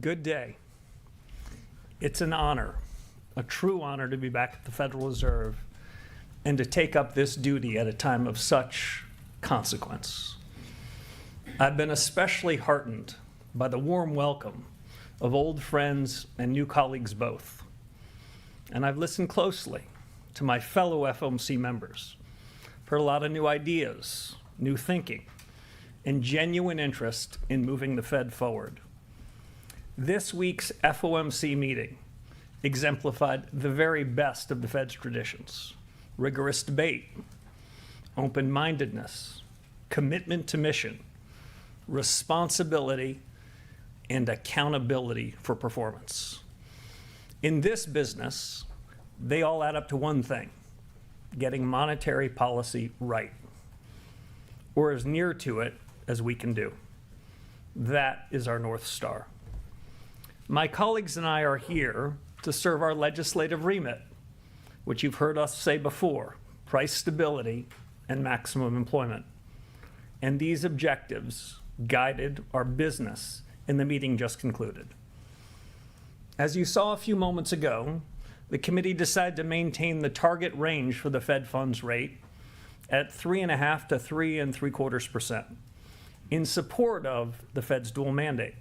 Good day. It's an honor, a true honor, to be back at the Federal Reserve and to take up this duty at a time of such consequence. I've been especially heartened by the warm welcome of old friends and new colleagues both. And I've listened closely to my fellow FOMC members, heard a lot of new ideas, new thinking, and genuine interest in moving the Fed forward. This week's FOMC meeting exemplified the very best of the Fed's traditions: rigorous debate, open-mindedness, commitment to mission, responsibility, and accountability for performance. In this business, they all add up to one thing: getting monetary policy right, or as near to it as we can do. That is our North Star. My colleagues and I are here to serve our legislative remit, which you've heard us say before: price stability and maximum employment. And these objectives guided our business in the meeting just concluded. As you saw a few moments ago, the committee decided to maintain the target range for the Fed funds rate at 3.5% to 3.75% in support of the Fed's dual mandate.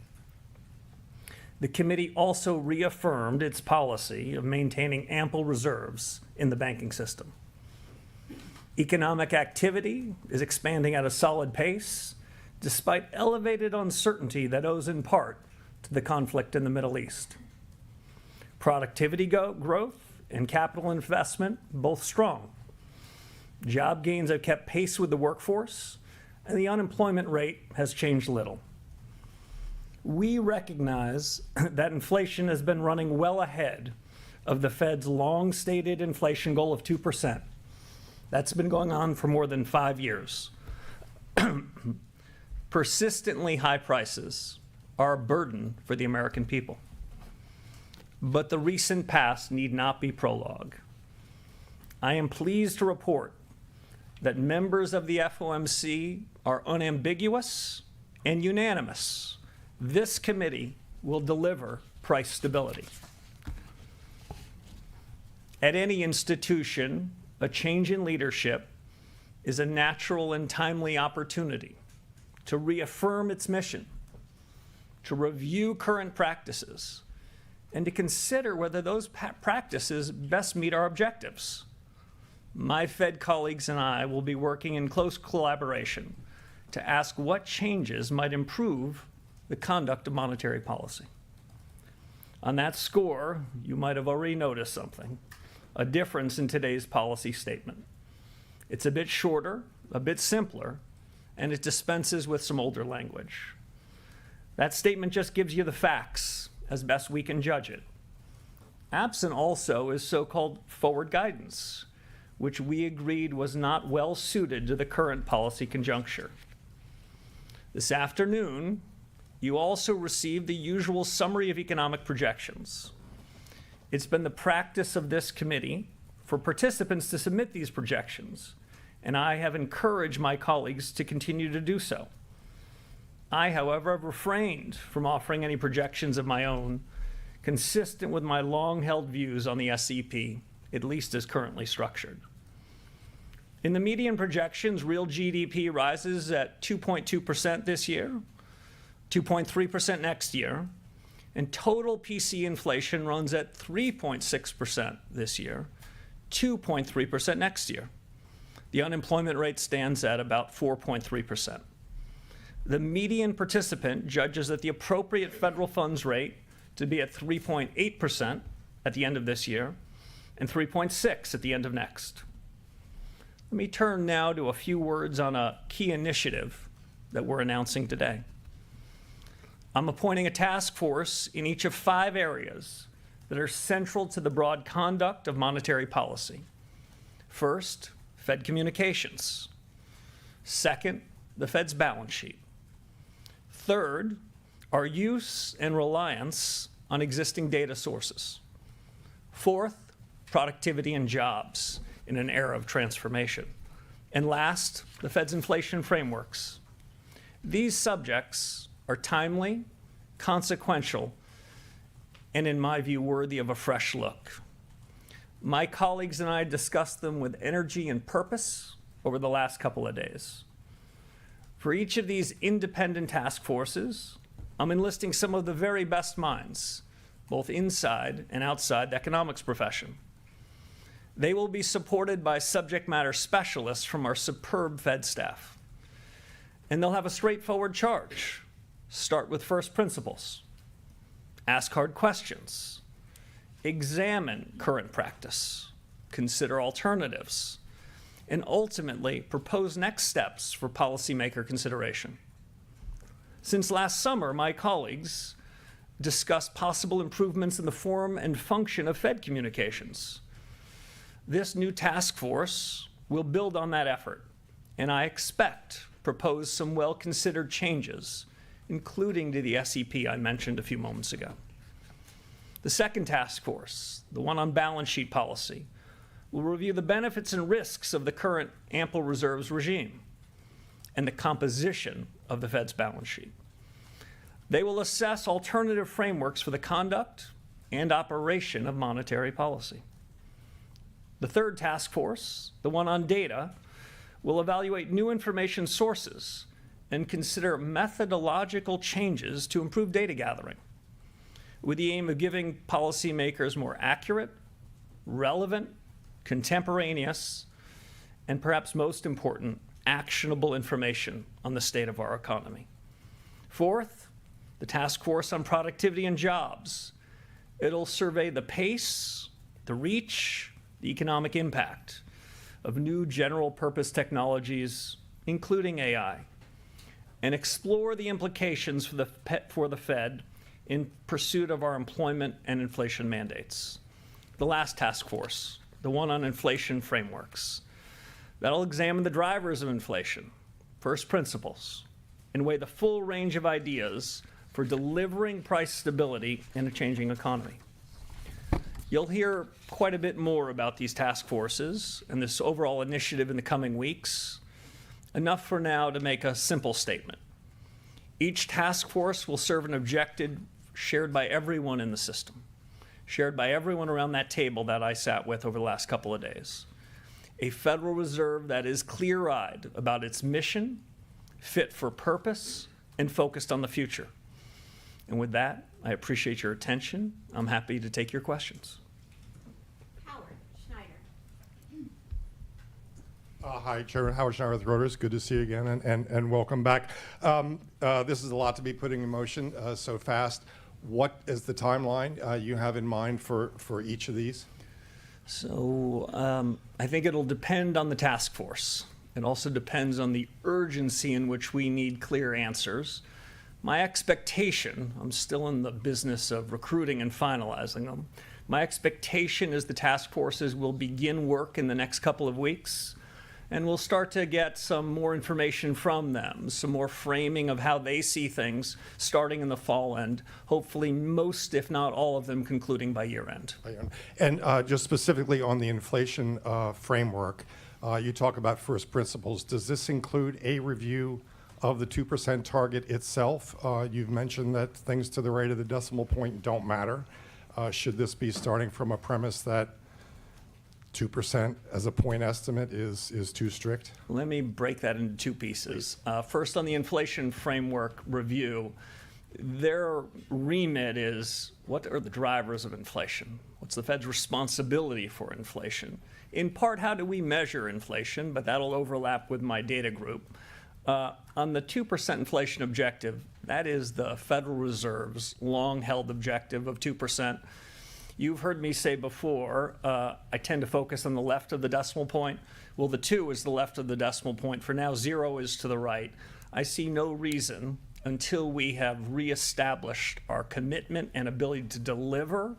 The committee also reaffirmed its policy of maintaining ample reserves in the banking system. Economic activity is expanding at a solid pace, despite elevated uncertainty that owes in part to the conflict in the Middle East. Productivity growth and capital investment both strong. Job gains have kept pace with the workforce, and the unemployment rate has changed little. We recognize that inflation has been running well ahead of the Fed's long-stated inflation goal of 2%. That's been going on for more than 5 years. Persistently high prices are a burden for the American people. But the recent past need not be prologue. I am pleased to report that members of the FOMC are unambiguous and unanimous. This committee will deliver price stability. At any institution, a change in leadership is a natural and timely opportunity to reaffirm its mission, to review current practices, and to consider whether those practices best meet our objectives. My Fed colleagues and I will be working in close collaboration to ask what changes might improve the conduct of monetary policy. On that score, you might have already noticed something: a difference in today's policy statement. It's a bit shorter, a bit simpler, and it dispenses with some older language. That statement just gives you the facts as best we can judge it. Absent also is so-called forward guidance, which we agreed was not well suited to the current policy conjuncture. This afternoon, you also received the usual summary of economic projections. It's been the practice of this committee for participants to submit these projections, and I have encouraged my colleagues to continue to do so. I, however, have refrained from offering any projections of my own, consistent with my long-held views on the SEP, at least as currently structured. In the median projections, real GDP rises at 2.2% this year, 2.3% next year, and total PC inflation runs at 3.6% this year, 2.3% next year. The unemployment rate stands at about 4.3%. The median participant judges that the appropriate federal funds rate to be at 3.8% at the end of this year and 3.6% at the end of next. Let me turn now to a few words on a key initiative that we're announcing today. I'm appointing a task force in each of 5 areas that are central to the broad conduct of monetary policy. First, Fed communications. Second, the Fed's balance sheet. Third, our use and reliance on existing data sources. Fourth, productivity and jobs in an era of transformation. And last, the Fed's inflation frameworks. These subjects are timely, consequential, and in my view, worthy of a fresh look. My colleagues and I discussed them with energy and purpose over the last couple of days. For each of these independent task forces, I'm enlisting some of the very best minds, both inside and outside the economics profession. They will be supported by subject matter specialists from our superb Fed staff. And they'll have a straightforward charge. Start with first principles. Ask hard questions. Examine current practice. Consider alternatives. And ultimately, propose next steps for policymaker consideration. Since last summer, my colleagues discussed possible improvements in the form and function of Fed communications. This new task force will build on that effort, and I expect propose some well-considered changes, including to the SEP I mentioned a few moments ago. The second task force, the one on balance sheet policy, will review the benefits and risks of the current ample reserves regime and the composition of the Fed's balance sheet. They will assess alternative frameworks for the conduct and operation of monetary policy. The third task force, the one on data, will evaluate new information sources and consider methodological changes to improve data gathering, with the aim of giving policymakers more accurate, relevant, contemporaneous, and perhaps most important, actionable information on the state of our economy. Fourth, the task force on productivity and jobs. It'll survey the pace, the reach, the economic impact of new general purpose technologies, including AI, and explore the implications for the Fed in pursuit of our employment and inflation mandates. The last task force, the one on inflation frameworks, that'll examine the drivers of inflation, first principles, and weigh the full range of ideas for delivering price stability in a changing economy. You'll hear quite a bit more about these task forces and this overall initiative in the coming weeks. Enough for now to make a simple statement. Each task force will serve an objective shared by everyone in the system, shared by everyone around that table that I sat with over the last couple of days. A Federal Reserve that is clear-eyed about its mission, fit for purpose, and focused on the future. And with that, I appreciate your attention. I'm happy to take your questions. Hi, Chairman Howard Schneider with Reuters. Good to see you again, and welcome back. This is a lot to be putting in motion so fast. What is the timeline you have in mind for each of these? So I think it'll depend on the task force. It also depends on the urgency in which we need clear answers. My expectation, I'm still in the business of recruiting and finalizing them. My expectation is the task forces will begin work in the next couple of weeks, and we'll start to get some more information from them, some more framing of how they see things starting in the fall, and hopefully most, if not all of them, concluding by year end. And just specifically on the inflation framework, you talk about first principles. Does this include a review of the 2% target itself? You've mentioned that things to the right of the decimal point don't matter. Should this be starting from a premise that 2% as a point estimate is too strict? Let me break that into two pieces. First, on the inflation framework review, their remit is, what are the drivers of inflation? What's the Fed's responsibility for inflation? In part, how do we measure inflation? But that'll overlap with my data group. On the 2% inflation objective, that is the Federal Reserve's long-held objective of 2%. You've heard me say before, I tend to focus on the left of the decimal point. Well, the 2 is the left of the decimal point. For now, 0 is to the right. I see no reason until we have reestablished our commitment and ability to deliver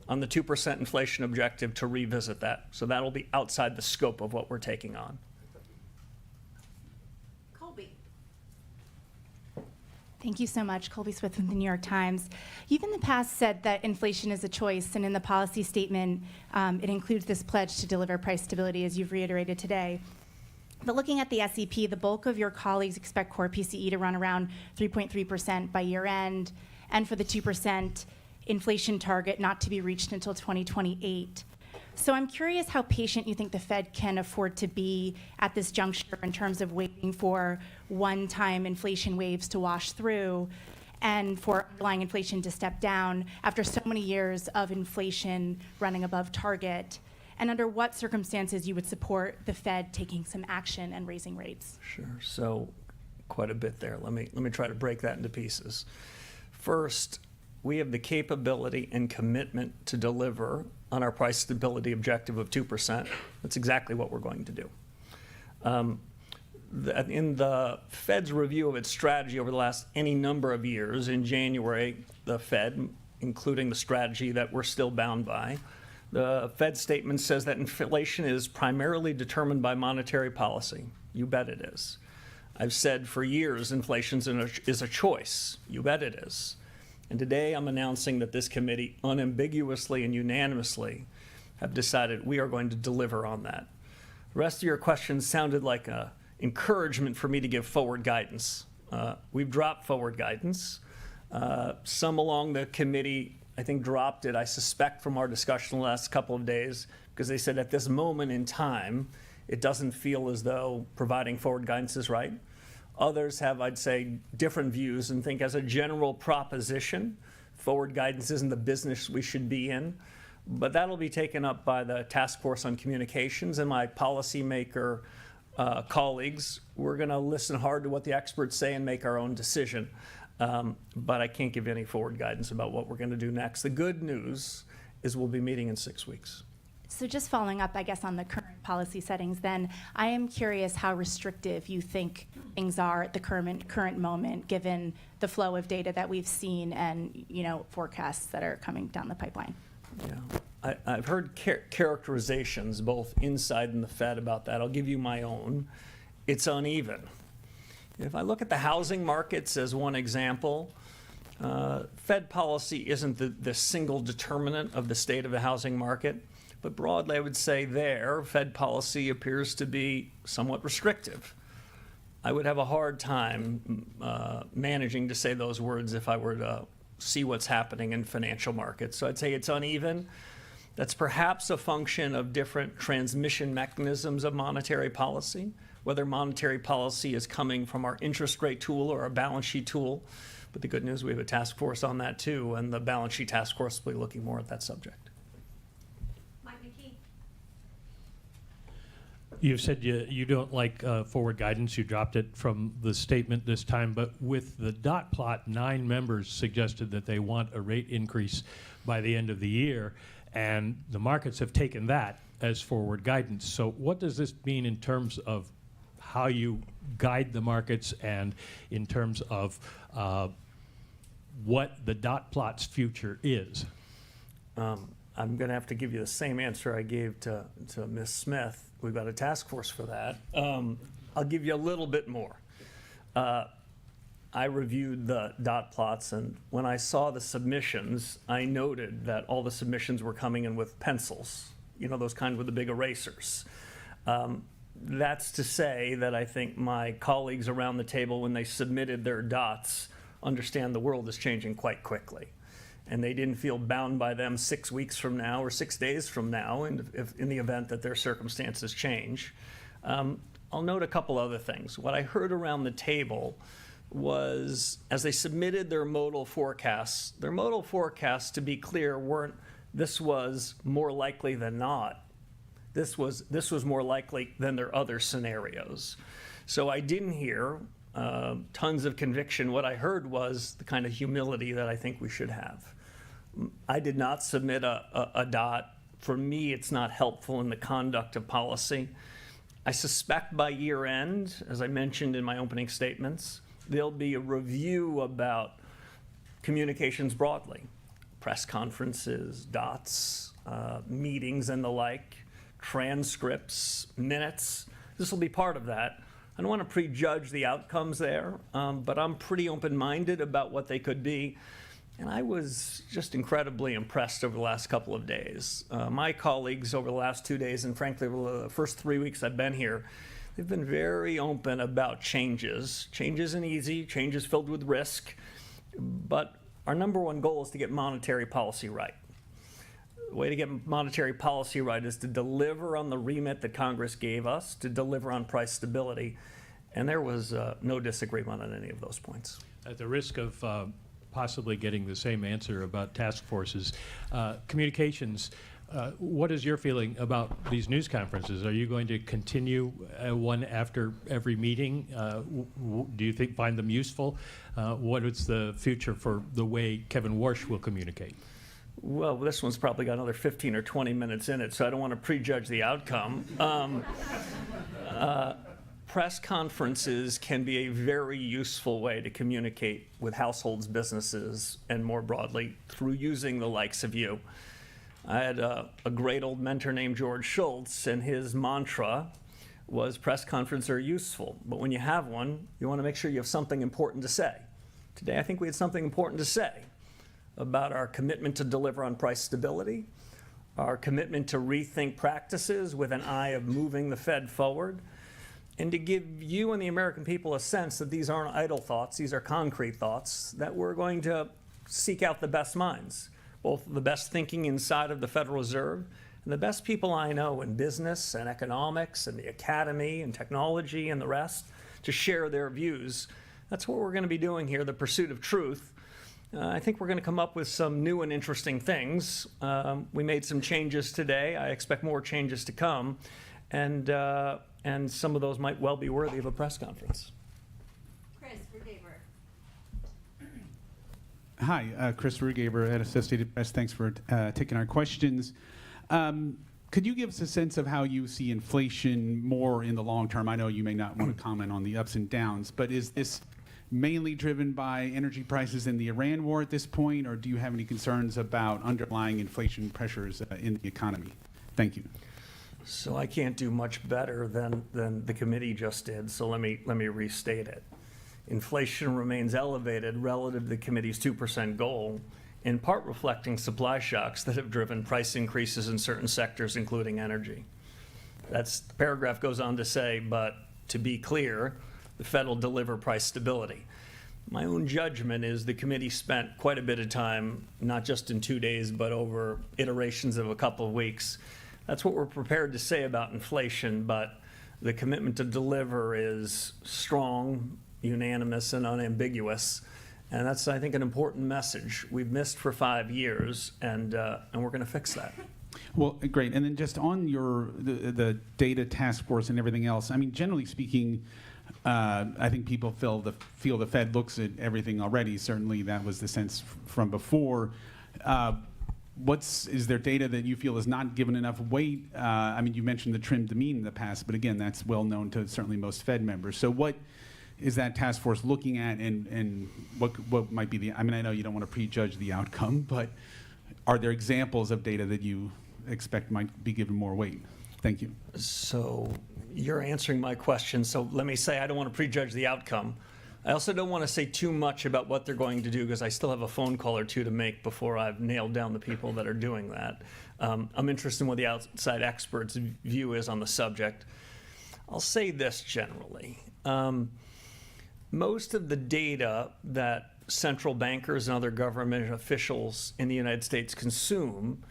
on the 2% inflation objective to revisit that. So that'll be outside the scope of what we're taking on. Thank you so much. Colby Smith with the New York Times. You've in the past said that inflation is a choice, and in the policy statement, it includes this pledge to deliver price stability, as you've reiterated today. But looking at the SEP, the bulk of your colleagues expect core PCE to run around 3.3% by year end, and for the 2%, inflation target not to be reached until 2028. So I'm curious how patient you think the Fed can afford to be at this juncture in terms of waiting for one-time inflation waves to wash through and for underlying inflation to step down after so many years of inflation running above target, and under what circumstances you would support the Fed taking some action and raising rates. Sure. So quite a bit there. Let me try to break that into pieces. First, we have the capability and commitment to deliver on our price stability objective of 2%. That's exactly what we're going to do. In the Fed's review of its strategy over the last any number of years, in January, the Fed, including the strategy that we're still bound by, the Fed statement says that inflation is primarily determined by monetary policy. You bet it is. I've said for years inflation is a choice. You bet it is. And today I'm announcing that this committee unambiguously and unanimously have decided we are going to deliver on that. The rest of your questions sounded like an encouragement for me to give forward guidance. We've dropped forward guidance. Some along the committee, I think, dropped it, I suspect, from our discussion the last couple of days, because they said at this moment in time, it doesn't feel as though providing forward guidance is right. Others have, I'd say, different views and think as a general proposition, forward guidance isn't the business we should be in. But that'll be taken up by the Task Force on Communications and my policymaker colleagues. We're going to listen hard to what the experts say and make our own decision. But I can't give any forward guidance about what we're going to do next. The good news is we'll be meeting in 6 weeks. So just following up, I guess, on the current policy settings, then I am curious how restrictive you think things are at the current moment, given the flow of data that we've seen and, you know, forecasts that are coming down the pipeline. Yeah, I've heard characterizations both inside and the Fed about that. I'll give you my own. It's uneven. If I look at the housing markets as one example, Fed policy isn't the single determinant of the state of the housing market. But broadly, I would say there, Fed policy appears to be somewhat restrictive. I would have a hard time managing to say those words if I were to see what's happening in financial markets. So I'd say it's uneven. That's perhaps a function of different transmission mechanisms of monetary policy, whether monetary policy is coming from our interest rate tool or our balance sheet tool. But the good news, we have a task force on that too, and the balance sheet task force will be looking more at that subject. You've said you don't like forward guidance. You dropped it from the statement this time. But with the dot plot, 9 members suggested that they want a rate increase by the end of the year. And the markets have taken that as forward guidance. So what does this mean in terms of how you guide the markets and in terms of what the dot plot's future is? I'm going to have to give you the same answer I gave to Ms. Smith. We've got a task force for that. I'll give you a little bit more. I reviewed the dot plots, and when I saw the submissions, I noted that all the submissions were coming in with pencils, you know, those kind with the big erasers. That's to say that I think my colleagues around the table, when they submitted their dots, understand the world is changing quite quickly. And they didn't feel bound by them 6 weeks from now or 6 days from now in the event that their circumstances change. I'll note a couple other things. What I heard around the table was, as they submitted their modal forecasts, to be clear, weren't this was more likely than not. This was more likely than their other scenarios. So I didn't hear tons of conviction. What I heard was the kind of humility that I think we should have. I did not submit a dot. For me, it's not helpful in the conduct of policy. I suspect by year end, as I mentioned in my opening statements, there'll be a review about communications broadly, press conferences, dots, meetings and the like, transcripts, minutes. This will be part of that. I don't want to prejudge the outcomes there, but I'm pretty open-minded about what they could be. And I was just incredibly impressed over the last couple of days. My colleagues over the last 2 days, and frankly, over the first 3 weeks I've been here, they've been very open about changes. Change isn't easy, change is filled with risk, but our number one goal is to get monetary policy right. The way to get monetary policy right is to deliver on the remit that Congress gave us, to deliver on price stability, and there was no disagreement on any of those points. At the risk of possibly getting the same answer about task forces, communications, what is your feeling about these news conferences? Are you going to continue one after every meeting? Do you find them useful? What is the future for the way Kevin Warsh will communicate? Well, this one's probably got another 15 or 20 minutes in it, so I don't want to prejudge the outcome. Press conferences can be a very useful way to communicate with households, businesses, and more broadly through using the likes of you. I had a great old mentor named George Schultz, and his mantra was press conferences are useful, but when you have one, you want to make sure you have something important to say. Today, I think we had something important to say about our commitment to deliver on price stability, our commitment to rethink practices with an eye of moving the Fed forward, and to give you and the American people a sense that these aren't idle thoughts, these are concrete thoughts, that we're going to seek out the best minds, both the best thinking inside of the Federal Reserve and the best people I know in business and economics and the academy and technology and the rest, to share their views. That's what we're going to be doing here, the pursuit of truth. I think we're going to come up with some new and interesting things. We made some changes today. I expect more changes to come. And some of those might well be worthy of a press conference. Chris Rugaber. Hi, Chris Rugaber at Associated Press. Thanks for taking our questions. Could you give us a sense of how you see inflation more in the long term? I know you may not want to comment on the ups and downs, but is this mainly driven by energy prices in the Iran war at this point, or do you have any concerns about underlying inflation pressures in the economy? Thank you. So I can't do much better than the committee just did, so let me restate it. Inflation remains elevated relative to the committee's 2% goal, in part reflecting supply shocks that have driven price increases in certain sectors, including energy. The paragraph goes on to say, but to be clear, the Fed will deliver price stability. My own judgment is the committee spent quite a bit of time, not just in 2 days, but over iterations of a couple of weeks. That's what we're prepared to say about inflation, but the commitment to deliver is strong, unanimous, and unambiguous. And that's, I think, an important message. We've missed for 5 years, and we're going to fix that. Well, great. And then just on the data task force and everything else, I mean, generally speaking, I think people feel the Fed looks at everything already. Certainly that was the sense from before. Is there data that you feel is not given enough weight? I mean, you mentioned the trimmed mean in the past, but again, that's well known to certainly most Fed members. So what is that task force looking at, and what might be I mean, I know you don't want to prejudge the outcome, but are there examples of data that you expect might be given more weight? Thank you. So you're answering my question, so let me say I don't want to prejudge the outcome. I also don't want to say too much about what they're going to do because I still have a phone call or two to make before I've nailed down the people that are doing that. I'm interested in what the outside experts' view is on the subject. I'll say this generally. Most of the data that central bankers and other government officials in the United States consume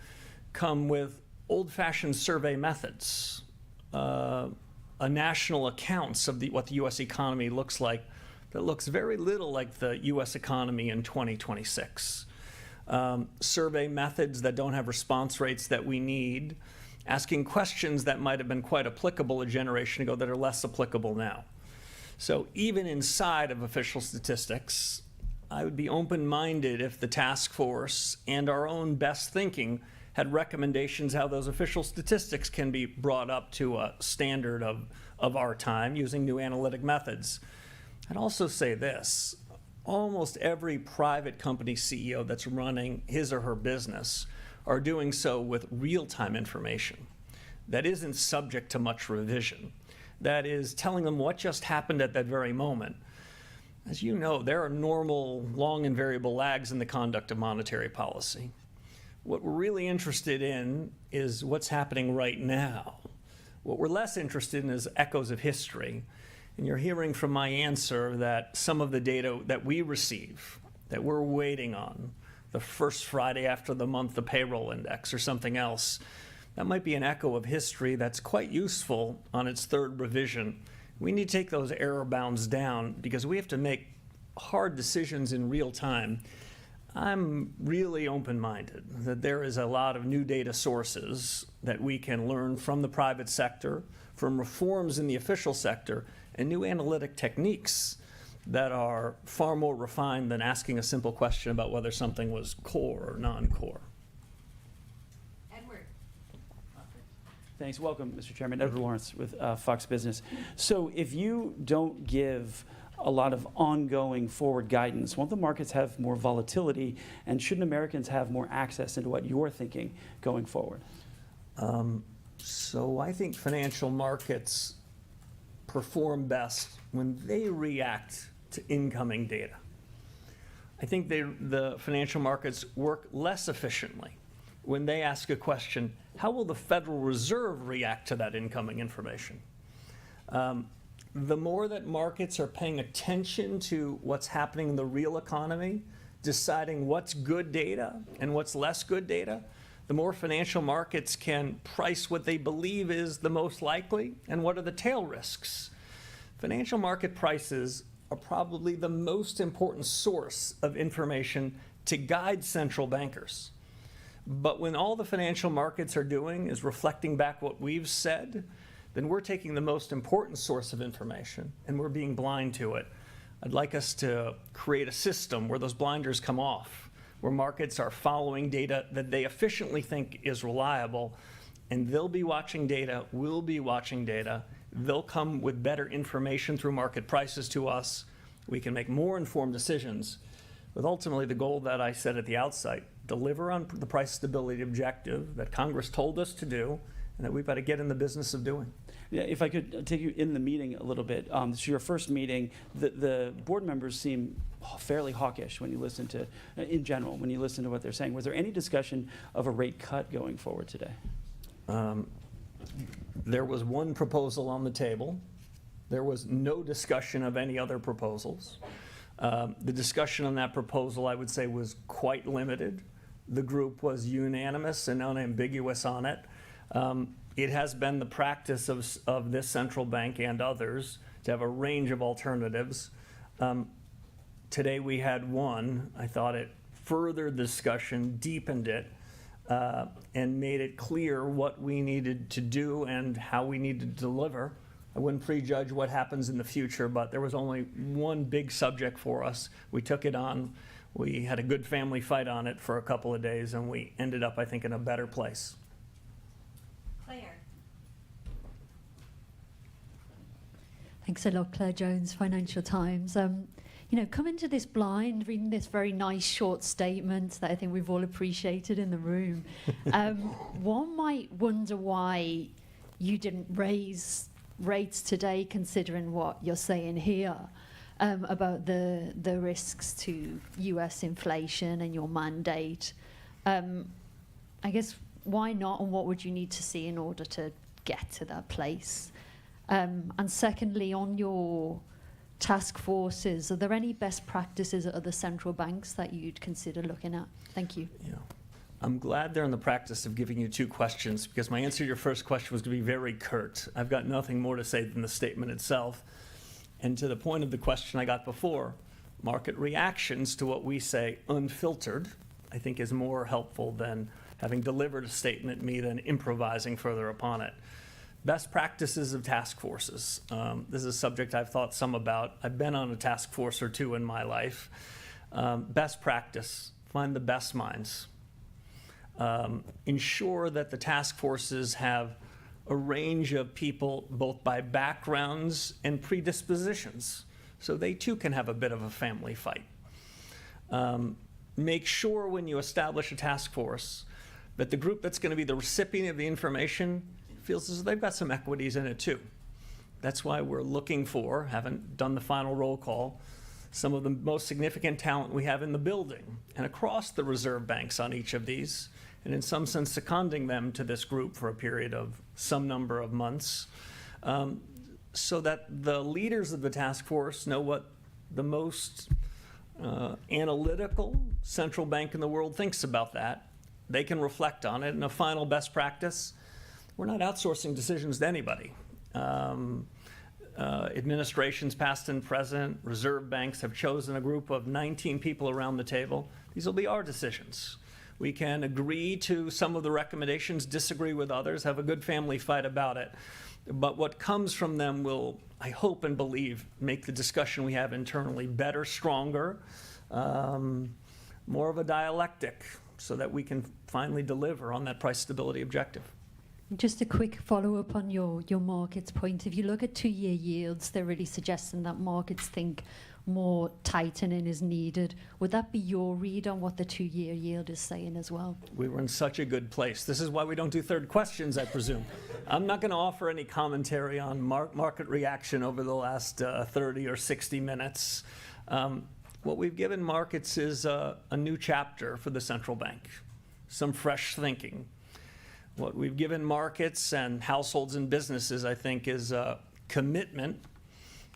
come with old-fashioned survey methods, national accounts of what the U.S. economy looks like that looks very little like the U.S. economy in 2026. Survey methods that don't have response rates that we need, asking questions that might have been quite applicable a generation ago that are less applicable now. So even inside of official statistics, I would be open-minded if the task force and our own best thinking had recommendations how those official statistics can be brought up to a standard of our time using new analytic methods. I'd also say this, almost every private company CEO that's running his or her business are doing so with real-time information that isn't subject to much revision, that is telling them what just happened at that very moment. As you know, there are normal, long and variable lags in the conduct of monetary policy. What we're really interested in is what's happening right now. What we're less interested in is echoes of history. And you're hearing from my answer that some of the data that we receive that we're waiting on, the first Friday after the month, the payroll index or something else, that might be an echo of history that's quite useful on its third revision. We need to take those error bounds down because we have to make hard decisions in real time. I'm really open-minded that there is a lot of new data sources that we can learn from the private sector, from reforms in the official sector, and new analytic techniques that are far more refined than asking a simple question about whether something was core or non-core. Edward. Thanks. Welcome, Mr. Chairman. Edward Lawrence with Fox Business. So if you don't give a lot of ongoing forward guidance, won't the markets have more volatility, and shouldn't Americans have more access into what you're thinking going forward? So I think financial markets perform best when they react to incoming data. I think the financial markets work less efficiently when they ask a question, how will the Federal Reserve react to that incoming information? The more that markets are paying attention to what's happening in the real economy, deciding what's good data and what's less good data, the more financial markets can price what they believe is the most likely and what are the tail risks. Financial market prices are probably the most important source of information to guide central bankers. But when all the financial markets are doing is reflecting back what we've said, then we're taking the most important source of information and we're being blind to it. I'd like us to create a system where those blinders come off, where markets are following data that they efficiently think is reliable, and they'll be watching data, we'll be watching data, they'll come with better information through market prices to us, we can make more informed decisions, with ultimately the goal that I said at the outset, deliver on the price stability objective that Congress told us to do, and that we've got to get in the business of doing. Yeah, if I could take you in the meeting a little bit. This is your first meeting. The board members seem fairly hawkish when you listen to, in general, when you listen to what they're saying. Was there any discussion of a rate cut going forward today? There was one proposal on the table. There was no discussion of any other proposals. The discussion on that proposal, I would say, was quite limited. The group was unanimous and unambiguous on it. It has been the practice of this central bank and others to have a range of alternatives. Today we had one. I thought it furthered the discussion, deepened it, and made it clear what we needed to do and how we needed to deliver. I wouldn't prejudge what happens in the future, but there was only one big subject for us. We took it on. We had a good family fight on it for a couple of days, and we ended up, I think, in a better place. Claire. Thanks a lot, Claire Jones, Financial Times. Coming to this blind, reading this very nice short statement that I think we've all appreciated in the room, one might wonder why you didn't raise rates today, considering what you're saying here about the risks to US inflation and your mandate. I guess, why not, and what would you need to see in order to get to that place? And secondly, on your task forces, are there any best practices at other central banks that you'd consider looking at? Thank you. Yeah. I'm glad they're in the practice of giving you two questions, because my answer to your first question was going to be very curt. I've got nothing more to say than the statement itself. And to the point of the question I got before, market reactions to what we say unfiltered, I think, is more helpful than having delivered a statement at me than improvising further upon it. Best practices of task forces. This is a subject I've thought some about. I've been on a task force or two in my life. Best practice, find the best minds. Ensure that the task forces have a range of people, both by backgrounds and predispositions, so they too can have a bit of a family fight. Make sure when you establish a task force that the group that's going to be the recipient of the information feels as though they've got some equities in it too. That's why we're looking for, haven't done the final roll call, some of the most significant talent we have in the building and across the reserve banks on each of these, and in some sense seconding them to this group for a period of some number of months, so that the leaders of the task force know what the most analytical central bank in the world thinks about that. They can reflect on it. And a final best practice, we're not outsourcing decisions to anybody. Administrations past and present, reserve banks have chosen a group of 19 people around the table. These will be our decisions. We can agree to some of the recommendations, disagree with others, have a good family fight about it. But what comes from them will, I hope and believe, make the discussion we have internally better, stronger, more of a dialectic, so that we can finally deliver on that price stability objective. Just a quick follow-up on your markets point. If you look at 2-year yields, they're really suggesting that markets think more tightening is needed. Would that be your read on what the 2-year yield is saying as well? We were in such a good place. This is why we don't do third questions, I presume. I'm not going to offer any commentary on market reaction over the last 30 or 60 minutes. What we've given markets is a new chapter for the central bank, some fresh thinking. What we've given markets and households and businesses, I think, is a commitment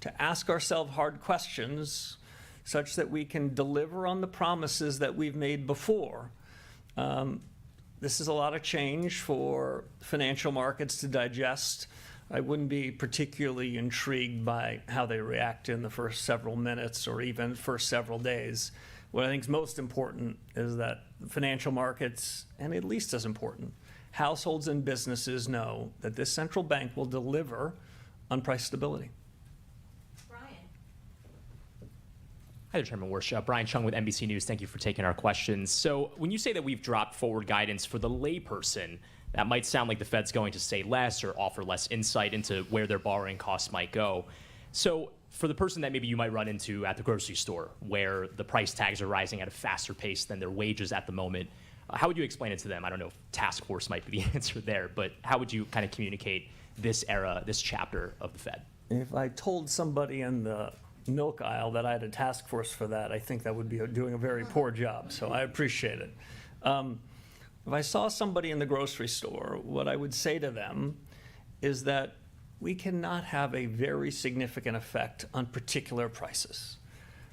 to ask ourselves hard questions such that we can deliver on the promises that we've made before. This is a lot of change for financial markets to digest. I wouldn't be particularly intrigued by how they react in the first several minutes or even first several days. What I think is most important is that financial markets, and at least as important, households and businesses know that this central bank will deliver on price stability. Brian. Hi there, Chairman Warsh. Brian Chung with NBC News. Thank you for taking our questions. So when you say that we've dropped forward guidance for the layperson, that might sound like the Fed's going to say less or offer less insight into where their borrowing costs might go. So for the person that maybe you might run into at the grocery store, where the price tags are rising at a faster pace than their wages at the moment, how would you explain it to them? I don't know if task force might be the answer there, but how would you kind of communicate this era, this chapter of the Fed? If I told somebody in the milk aisle that I had a task force for that, I think that would be doing a very poor job, so I appreciate it. If I saw somebody in the grocery store, what I would say to them is that we cannot have a very significant effect on particular prices.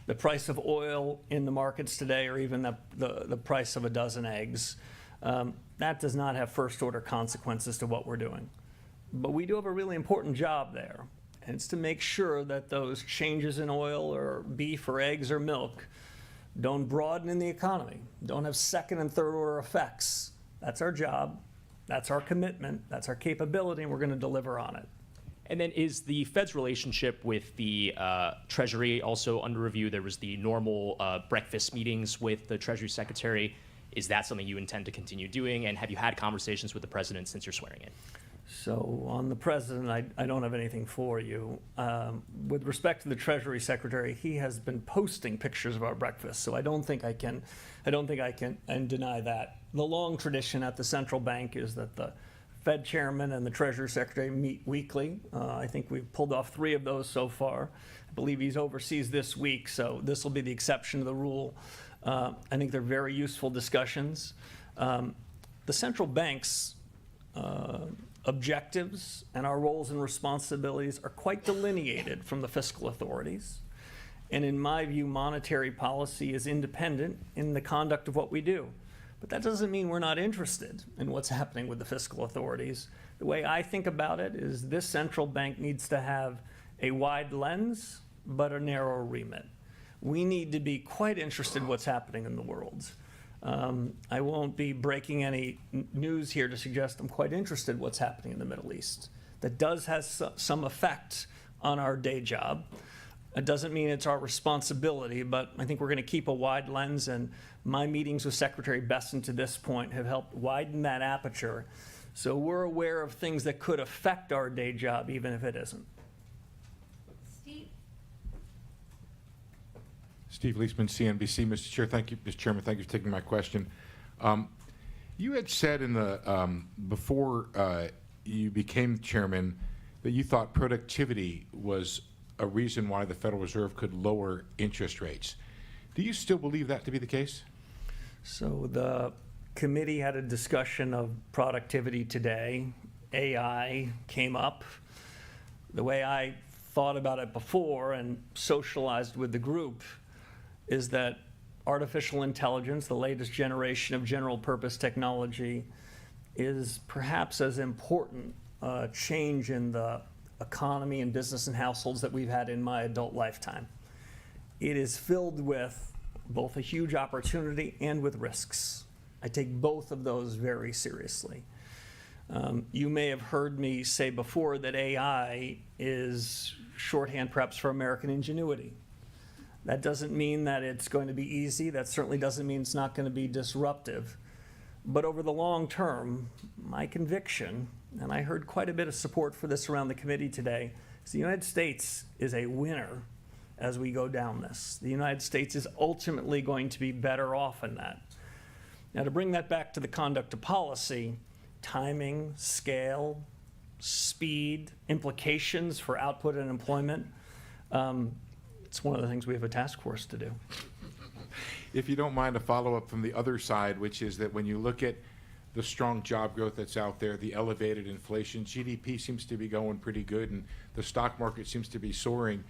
The price of oil in the markets today, or even the price of a dozen eggs, that does not have first-order consequences to what we're doing. But we do have a really important job there, and it's to make sure that those changes in oil or beef or eggs or milk don't broaden in the economy, don't have second and third order effects. That's our job, that's our commitment, that's our capability, and we're going to deliver on it. And then is the Fed's relationship with the Treasury also under review? There was the normal breakfast meetings with the Treasury Secretary. Is that something you intend to continue doing? And have you had conversations with the President since you're swearing in? So on the President, I don't have anything for you. With respect to the Treasury Secretary, he has been posting pictures of our breakfast, so I don't think I can deny that. The long tradition at the central bank is that the Fed chairman and the Treasury Secretary meet weekly. I think we've pulled off 3 of those so far. I believe he's overseas this week, so this will be the exception to the rule. I think they're very useful discussions. The central bank's objectives and our roles and responsibilities are quite delineated from the fiscal authorities. And in my view, monetary policy is independent in the conduct of what we do. But that doesn't mean we're not interested in what's happening with the fiscal authorities. The way I think about it is this central bank needs to have a wide lens, but a narrow remit. We need to be quite interested in what's happening in the world. I won't be breaking any news here to suggest I'm quite interested in what's happening in the Middle East. That does have some effect on our day job. It doesn't mean it's our responsibility, but I think we're going to keep a wide lens, and my meetings with Secretary Besson to this point have helped widen that aperture. So we're aware of things that could affect our day job, even if it isn't. Steve. Steve Leisman, CNBC. Mr. Chair, thank you. Mr. Chairman, thank you for taking my question. You had said in the before you became chairman that you thought productivity was a reason why the Federal Reserve could lower interest rates. Do you still believe that to be the case? So the committee had a discussion of productivity today. AI came up. The way I thought about it before and socialized with the group is that artificial intelligence, the latest generation of general purpose technology, is perhaps as important a change in the economy and business and households that we've had in my adult lifetime. It is filled with both a huge opportunity and with risks. I take both of those very seriously. You may have heard me say before that AI is shorthand perhaps for American ingenuity. That doesn't mean that it's going to be easy. That certainly doesn't mean it's not going to be disruptive. But over the long term, my conviction, and I heard quite a bit of support for this around the committee today, is the United States is a winner as we go down this. The United States is ultimately going to be better off in that. Now, to bring that back to the conduct of policy, timing, scale, speed, implications for output and employment, it's one of the things we have a task force to do. If you don't mind, a follow-up from the other side, which is that when you look at the strong job growth that's out there, the elevated inflation, GDP seems to be going pretty good, and the stock market seems to be soaring.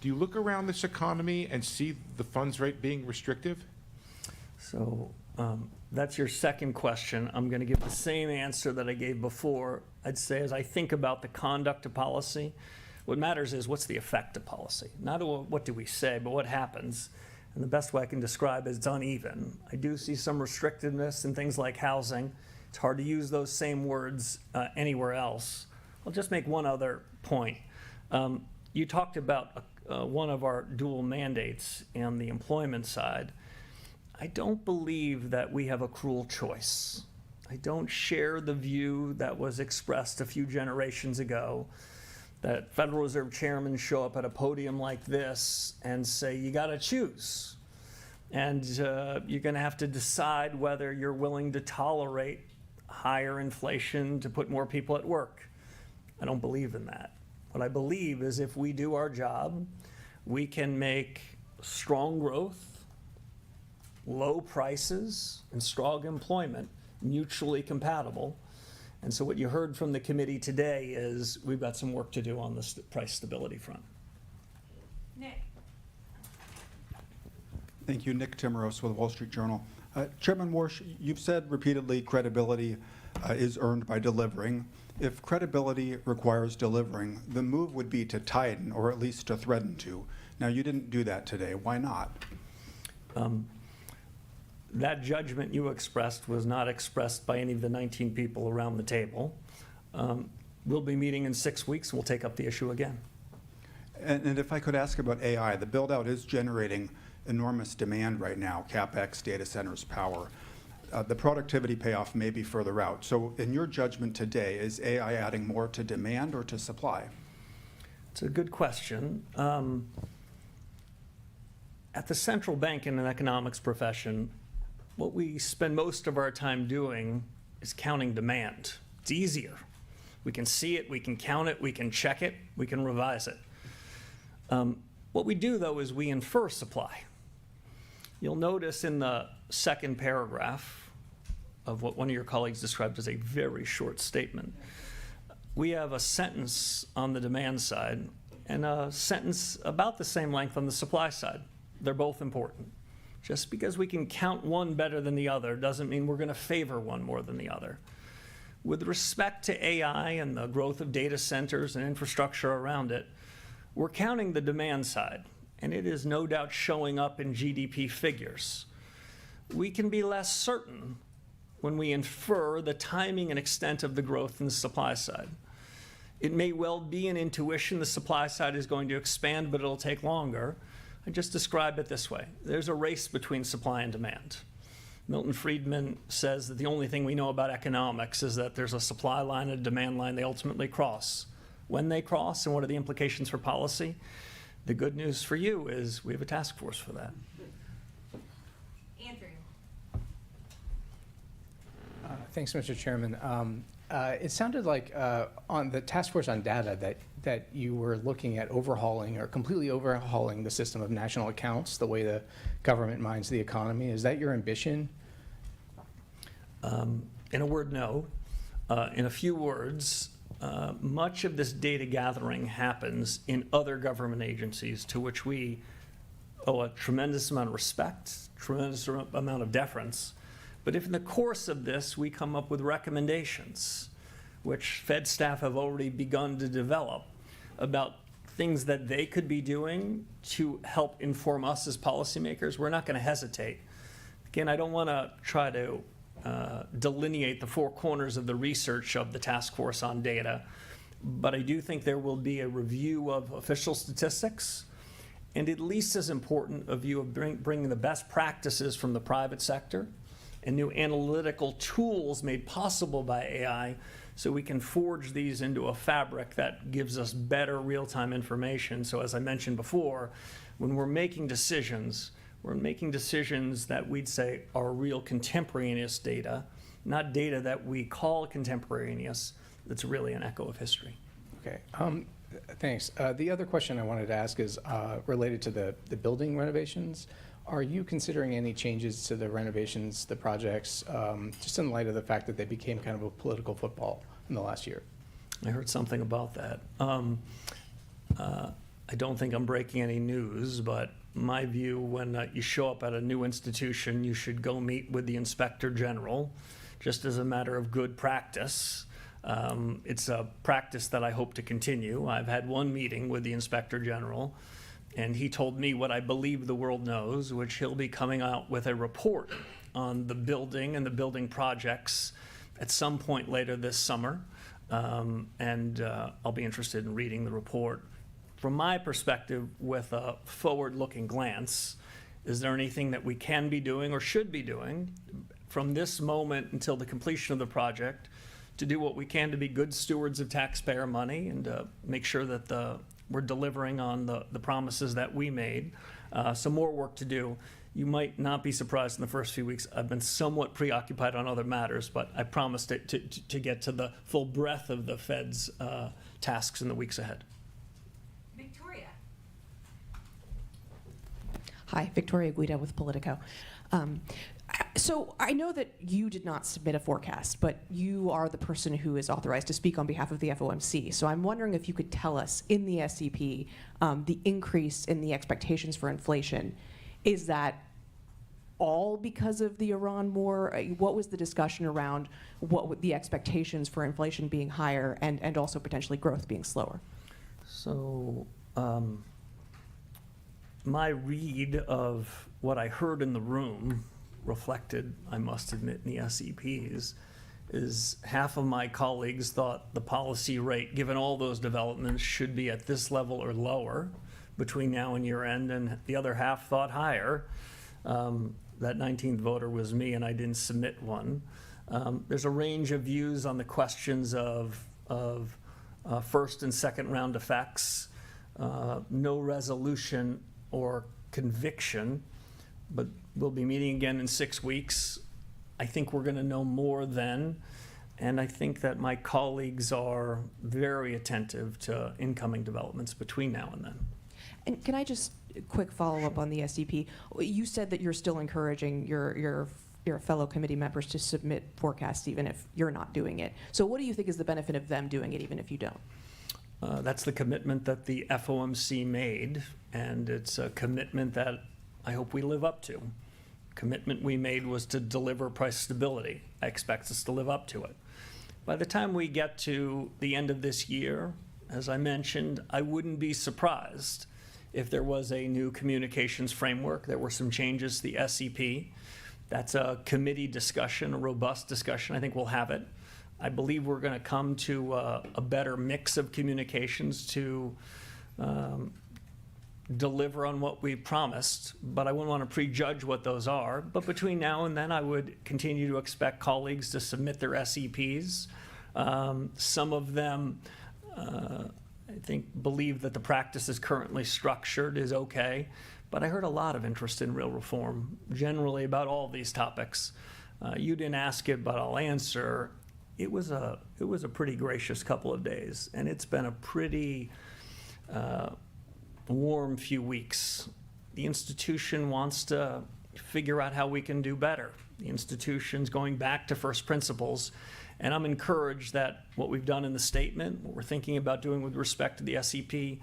Do you look around this economy and see the funds rate being restrictive? So that's your second question. I'm going to give the same answer that I gave before. I'd say as I think about the conduct of policy, what matters is what's the effect of policy. Not what do we say, but what happens. And the best way I can describe it is it's uneven. I do see some restrictiveness in things like housing. It's hard to use those same words anywhere else. I'll just make one other point. You talked about one of our dual mandates on the employment side. I don't believe that we have a cruel choice. I don't share the view that was expressed a few generations ago that Federal Reserve chairmen show up at a podium like this and say, you got to choose. And you're going to have to decide whether you're willing to tolerate higher inflation to put more people at work. I don't believe in that. What I believe is if we do our job, we can make strong growth, low prices, and strong employment mutually compatible. And so what you heard from the committee today is we've got some work to do on the price stability front. Nick. Thank you. Nick Timmeros with Wall Street Journal. Chairman Warsh, you've said repeatedly credibility is earned by delivering. If credibility requires delivering, the move would be to tighten or at least to threaten to. Now, you didn't do that today. Why not? That judgment you expressed was not expressed by any of the 19 people around the table. We'll be meeting in 6 weeks. We'll take up the issue again. And if I could ask about AI, the build-out is generating enormous demand right now, CapEx, data centers, power. The productivity payoff may be further out. So in your judgment today, is AI adding more to demand or to supply? It's a good question. At the central bank in an economics profession, what we spend most of our time doing is counting demand. It's easier. We can see it, we can count it, we can check it, we can revise it. What we do, though, is we infer supply. You'll notice in the second paragraph of what one of your colleagues described as a very short statement, we have a sentence on the demand side and a sentence about the same length on the supply side. They're both important. Just because we can count one better than the other doesn't mean we're going to favor one more than the other. With respect to AI and the growth of data centers and infrastructure around it, we're counting the demand side, and it is no doubt showing up in GDP figures. We can be less certain when we infer the timing and extent of the growth in the supply side. It may well be an intuition the supply side is going to expand, but it'll take longer. I just describe it this way. There's a race between supply and demand. Milton Friedman says that the only thing we know about economics is that there's a supply line and a demand line they ultimately cross. When they cross and what are the implications for policy? The good news for you is we have a task force for that. Andrew. Thanks, Mr. Chairman. It sounded like on the task force on data that you were looking at overhauling or completely overhauling the system of national accounts, the way the government minds the economy. Is that your ambition? In a word, no. In a few words, much of this data gathering happens in other government agencies to which we owe a tremendous amount of respect, tremendous amount of deference. But if in the course of this we come up with recommendations, which Fed staff have already begun to develop, about things that they could be doing to help inform us as policymakers, we're not going to hesitate. Again, I don't want to try to delineate the four corners of the research of the task force on data, but I do think there will be a review of official statistics, and at least as important, a view of bringing the best practices from the private sector and new analytical tools made possible by AI, so we can forge these into a fabric that gives us better real-time information. So as I mentioned before, when we're making decisions that we'd say are real contemporaneous data, not data that we call contemporaneous, that's really an echo of history. Okay, thanks. The other question I wanted to ask is related to the building renovations. Are you considering any changes to the renovations, the projects, just in light of the fact that they became kind of a political football in the last year? I heard something about that. I don't think I'm breaking any news, but my view, when you show up at a new institution, you should go meet with the Inspector General, just as a matter of good practice. It's a practice that I hope to continue. I've had one meeting with the Inspector General, and he told me what I believe the world knows, which he'll be coming out with a report on the building and the building projects at some point later this summer. And I'll be interested in reading the report. From my perspective, with a forward-looking glance, is there anything that we can be doing or should be doing from this moment until the completion of the project to do what we can to be good stewards of taxpayer money and make sure that we're delivering on the promises that we made? Some more work to do. You might not be surprised in the first few weeks. I've been somewhat preoccupied on other matters, but I promised to get to the full breadth of the Fed's tasks in the weeks ahead. Victoria. Hi, Victoria Guida with Politico. So I know that you did not submit a forecast, but you are the person who is authorized to speak on behalf of the FOMC. So I'm wondering if you could tell us in the SEP, the increase in the expectations for inflation, is that all because of the Iran war? What was the discussion around the expectations for inflation being higher and also potentially growth being slower? So my read of what I heard in the room reflected, I must admit, in the SEPs, is half of my colleagues thought the policy rate, given all those developments, should be at this level or lower between now and year end, and the other half thought higher. That 19th voter was me, and I didn't submit one. There's a range of views on the questions of first and second round effects, no resolution or conviction, but we'll be meeting again in 6 weeks. I think we're going to know more then, and I think that my colleagues are very attentive to incoming developments between now and then. And can I just quick follow-up on the SEP? You said that you're still encouraging your fellow committee members to submit forecasts even if you're not doing it. So what do you think is the benefit of them doing it even if you don't? That's the commitment that the FOMC made, and it's a commitment that I hope we live up to. Commitment we made was to deliver price stability. I expect us to live up to it. By the time we get to the end of this year, as I mentioned, I wouldn't be surprised if there was a new communications framework. There were some changes to the SEP. That's a committee discussion, a robust discussion. I think we'll have it. I believe we're going to come to a better mix of communications to deliver on what we promised, but I wouldn't want to prejudge what those are. But between now and then, I would continue to expect colleagues to submit their SEPs. Some of them, I think, believe that the practice is currently structured is okay, but I heard a lot of interest in real reform, generally about all these topics. You didn't ask it, but I'll answer. It was a pretty gracious couple of days, and it's been a pretty warm few weeks. The institution wants to figure out how we can do better. The institution's going back to first principles, and I'm encouraged that what we've done in the statement, what we're thinking about doing with respect to the SEP,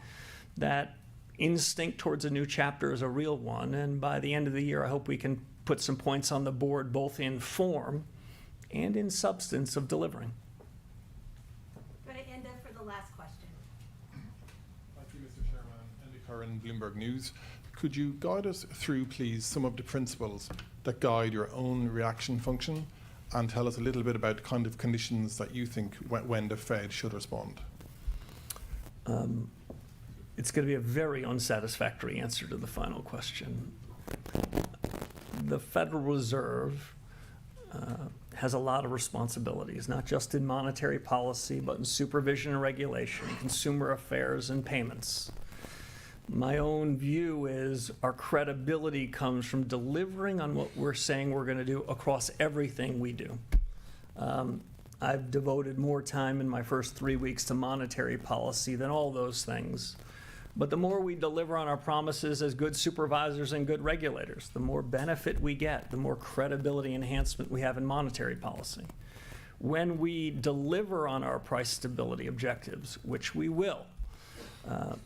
that instinct towards a new chapter is a real one, and by the end of the year, I hope we can put some points on the board, both in form and in substance of delivering. Going to end up for the last question. Thank you, Mr. Chairman. Andy Curran, Bloomberg News. Could you guide us through, please, some of the principles that guide your own reaction function, and tell us a little bit about the kind of conditions that you think when the Fed should respond? It's going to be a very unsatisfactory answer to the final question. The Federal Reserve has a lot of responsibilities, not just in monetary policy, but in supervision and regulation, consumer affairs and payments. My own view is our credibility comes from delivering on what we're saying we're going to do across everything we do. I've devoted more time in my first 3 weeks to monetary policy than all those things. But the more we deliver on our promises as good supervisors and good regulators, the more benefit we get, the more credibility enhancement we have in monetary policy. When we deliver on our price stability objectives, which we will,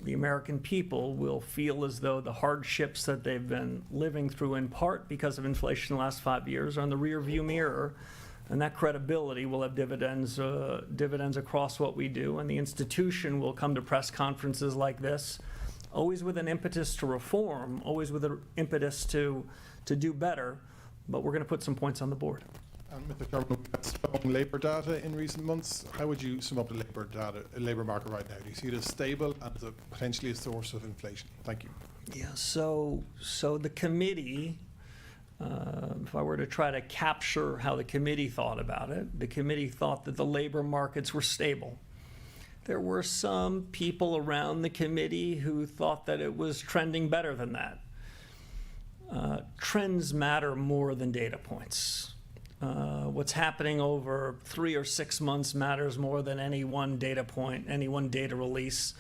the American people will feel as though the hardships that they've been living through, in part because of inflation in the last 5 years, are in the rearview mirror, and that credibility will have dividends across what we do, and the institution will come to press conferences like this, always with an impetus to reform, always with an impetus to do better, but we're going to put some points on the board. Mr. Chairman, we've had strong labour data in recent months. How would you sum up the labour market right now? Do you see it as stable and as potentially a source of inflation? Thank you. Yeah, so the committee, if I were to try to capture how the committee thought about it, the committee thought that the labor markets were stable. There were some people around the committee who thought that it was trending better than that. Trends matter more than data points. What's happening over 3 or 6 months matters more than any one data point, any one data release.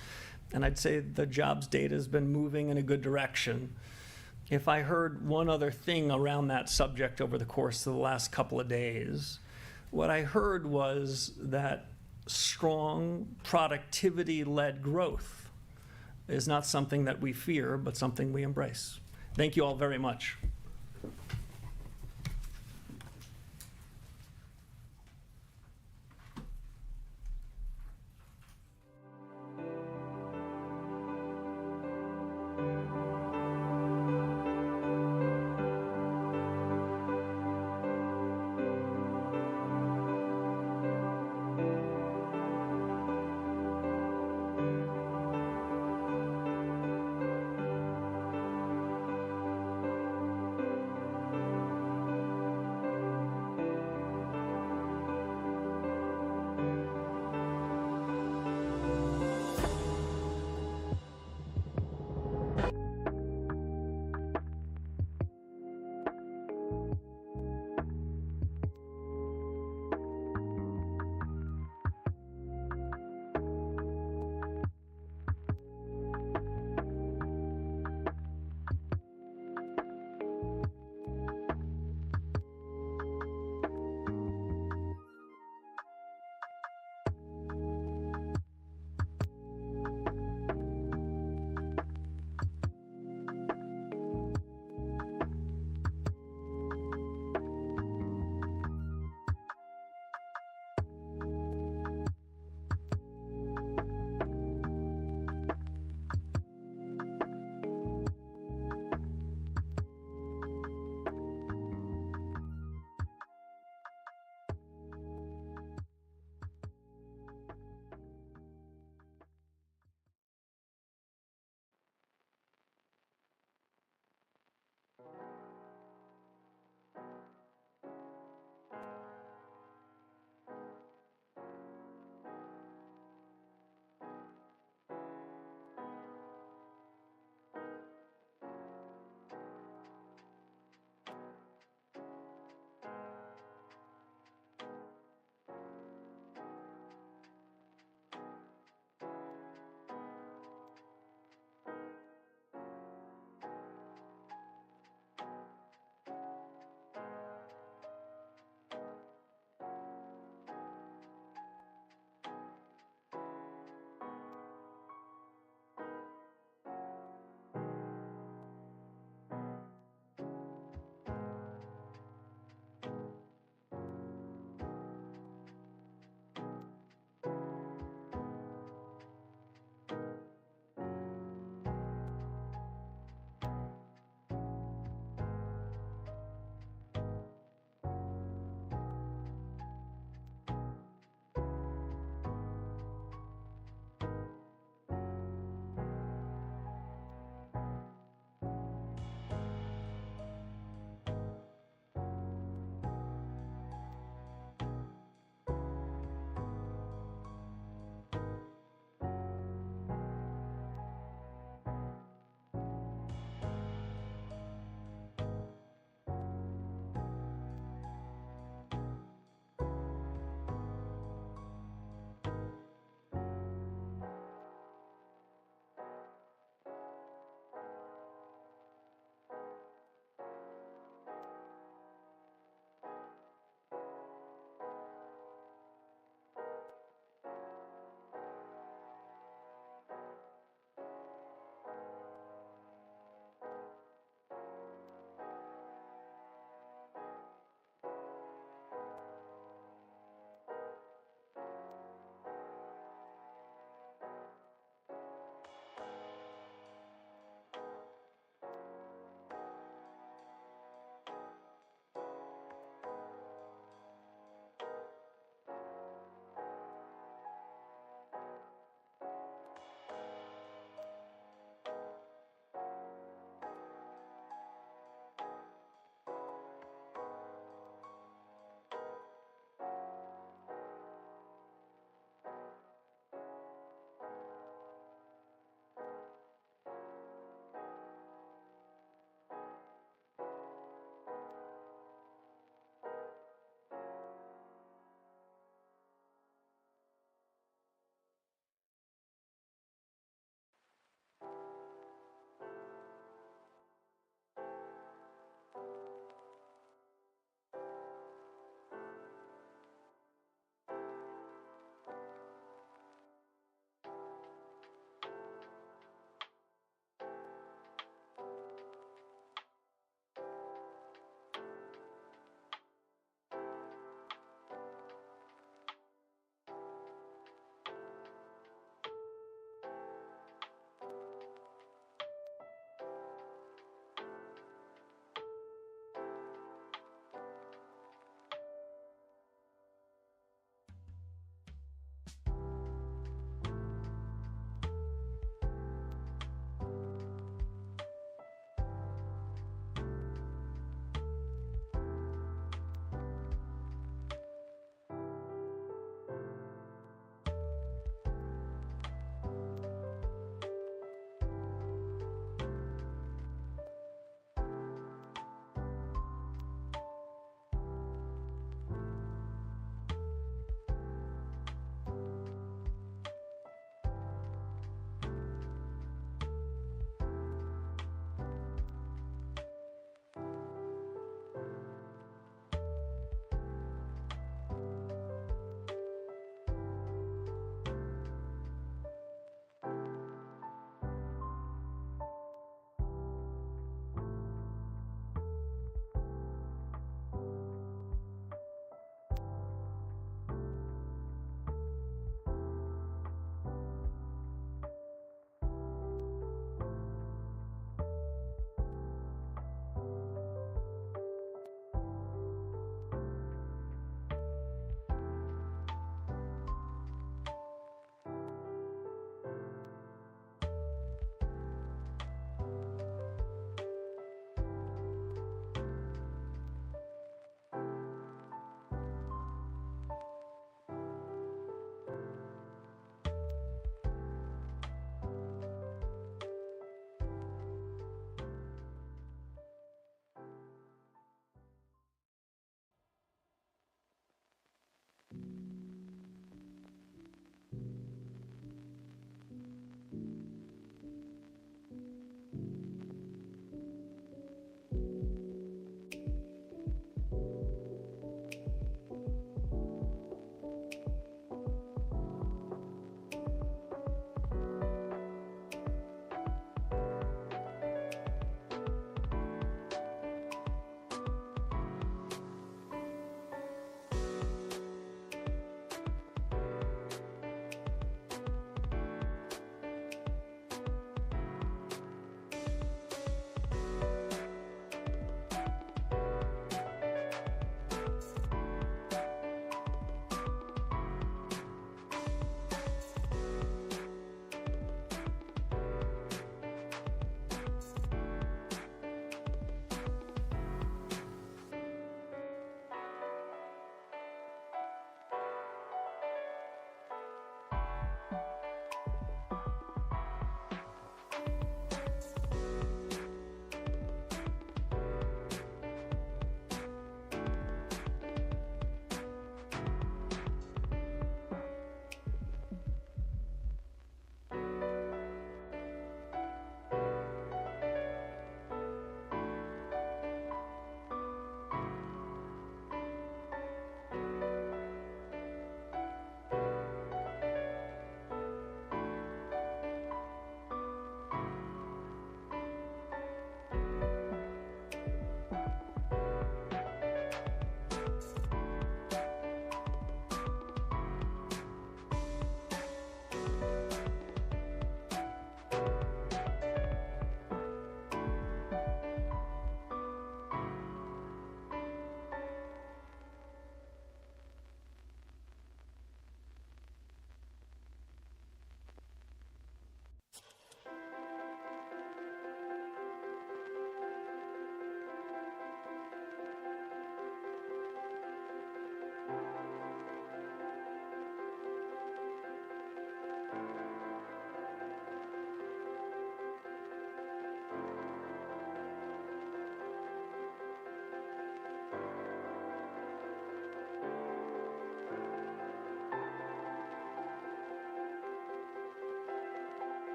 And I'd say the jobs data has been moving in a good direction. If I heard one other thing around that subject over the course of the last couple of days, what I heard was that strong productivity-led growth is not something that we fear, but something we embrace. Thank you all very much.